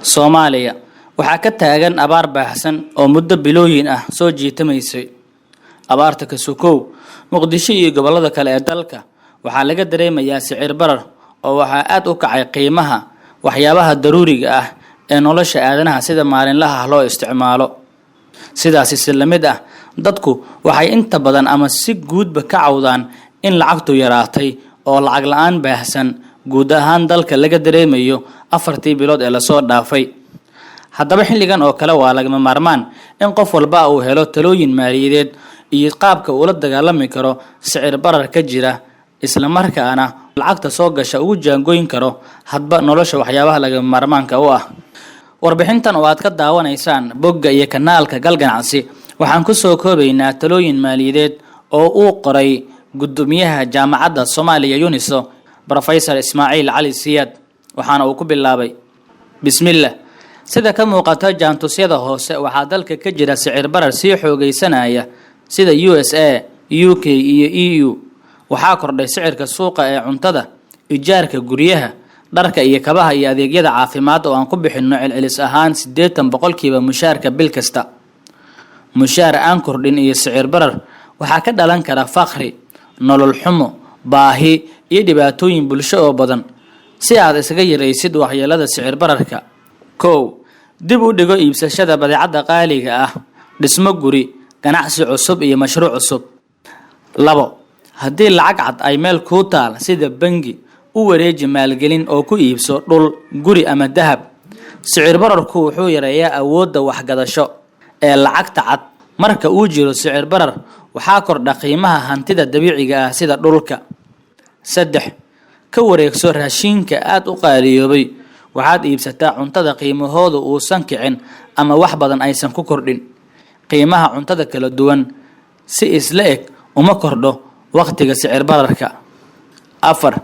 Soomaaliya waxaa ka taagan abaar baahsan oo muddo bilooyin ah soo jiitamaysay. Abaarta ka sokow Muqdisho iyo gobollada kale ee dalka waxaa laga dareemayaa sicir barar oo waxaa aad u kacay qiimaha waxyaabaha daruuriga ah ee nolosha aadanaha sida maalinlaha loo isticmaalo. Sidaas la mid ah dadku waxay inta badan ama si guudba ka cawdaan in lacagtu yaraatay oo lacag la'aan baahsan guud ahaan dalka laga dareemayo 4 bilood ee la soo dhaafay. Haddaba xilligan oo kale waa lagama maarmaan in qof walba uu helo talooyin maaliyadeed iyo qaabka uu la dagaalami karo sicir barar ka jira isla markaana lacagta soo gasha uu jaangooyin karo hadba nolosha waxyaabaha lagama maarmaanka u ah. Warbixintan oo aad ka daawanaysaan bogga iyo kanaalka Gal Ganacsi waxaan ku soo koobaynaa talooyin maaliyadeed oo uu qoray gudoomiyaha jaamacadda Soomaaliya UNISO Professor Ismaaciil Cali Siyaad waxaana uu ku bilaabay Bismillah. Sida ka muuqata jaantusyada hoose waxaa dalka ka jira sicir barar sii xoogaysanaya sida USA, UK iyo EU. Waxaa kordhay sicirka suuqa ee cuntada, ijaarka guryaha, dharka iyo kabaha iyo adeegyada caafimaad oo aan ku bixinno celcelis ahaan 80% mushaarka bil kasta. Mushaar aan kordhin iyo sicir barar waxaa ka dhalan kara faqri, nolol xumo, baahi iyo dhibaatooyin bulsho oo badan. Si aad isaga yaraysid waxyeelada sicir bararka, kow dib u dhigo iibsashada badeecada qaaliga ah, dhismo guri, ganacsi cusub iyo mashruuc cusub. Labo haddii lacag cad ay meel ku taal sida bangi u wareeji maalgelin oo ku iibso dhul, guri ama dahab. Sicir bararku wuxuu yareeyaa awoodda waxgadasho ee lacagta cad. Marka uu jiro sicir barar waxaa kordha qiimaha hantida dabiiciga ah sida dhulka. 3 ka wareegso raashinka aad u qaaliyoobay. Waxaad iibsataa cuntada qiimahoodu uusan kicin ama wax badan aysan ku kordhin. Qiimaha cuntada kala duwan si isla eg uma kordho waqtiga sicir bararka. 4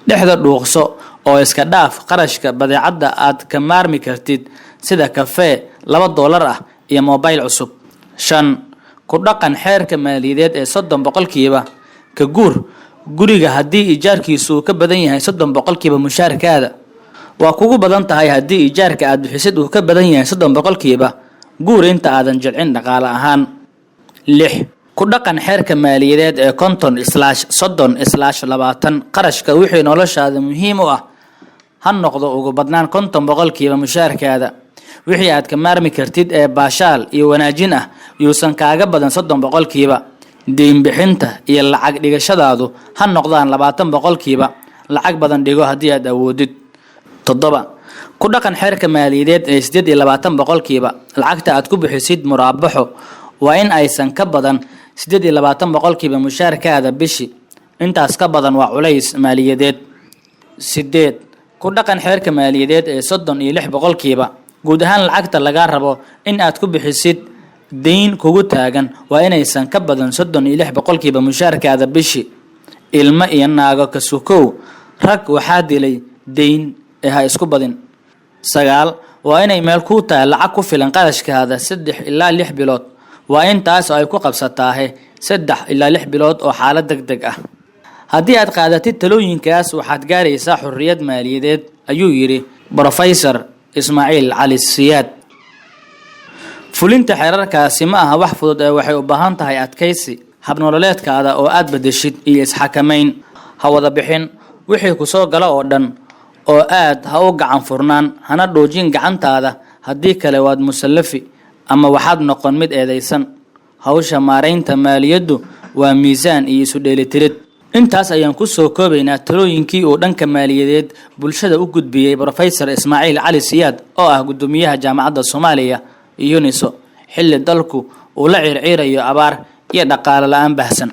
dhexda dhuuqso oo iska dhaaf qarashka badeecada aad ka maarmi kartid sida kafee $2 ah iyo mobile cusub. 5 ku dhaqan xeerka maaliyadeed ee 30% ka guur guriga haddii ijaarkiisu ka badan yahay 30% mushaarkaada. waa kugu badan tahay haddii ijaarka aad bixisid uu ka badan yahay 30% guur inta aadan jilcin dhaqaale ahaan. 6 ku dhaqan xeerka maaliyadeed ee 50/30/20 qarashka wixii noloshaada muhiim u ah ha noqdo ugu badnaan 50% mushaarkaada. wixii aad ka maarmi kartid ee baashaal iyo wanaajin ah yuusan kaaga badan 30%. deyn bixinta iyo lacag dhigashadaadu ha noqdaan 20%. lacag badan dhigo haddii aad awoodid. 7 ku dhaqan xeerka maaliyadeed ee 28%. lacagta aad ku bixisid muraabaxo waa in aysan ka badan 28% mushaarkaada bishii. intaas ka badan waa culays maaliyadeed. 8 ku dhaqan xeerka maaliyadeed ee 36%. guud ahaan lacagta laga rabo in aad ku bixisid deyn kugu taagan waa inaysan ka badan 36% mushaarkaada bishii. ilma iyo naago ka sukow rag waxaa dilay deyn ha isku badin. 9 waa inay meel ku taal lacag ku filan qarashkaada 3 ilaa 6 bilood. waa intaas ay ku qabsataa 3 ilaa 6 bilood oo xaalad degdeg ah. haddii aad qaadatid talooyinkaas waxaad gaaraysaa xurriyad maaliyadeed ayuu yiri Professor Ismaaciil Cali Siyaad. fulinta xeerarkaasi ma aha wax fudud ee waxay u baahan tahay adkaysi, hab nololeedkaada oo aad bedeshid iyo isxakamayn. ha wada bixin wixii ku soo gala oo dhan oo aad ha u gacan furnaan hana dhoojin gacantaada haddii kale waad musallafi ama waxaad noqon mid eedaysan. hawsha maareynta maaliyaddu waa miisaan iyo isu dheelitirid. intaas ayaan ku soo koobaynaa talooyinkii uu dhanka maaliyadeed bulshada u gudbiyay Professor Ismaaciil Cali Siyaad oo ah gudoomiyaha jaamacadda Soomaaliya UNISO xilli dalku uu la circirayo abaar iyo dhaqaale la'aan baahsan.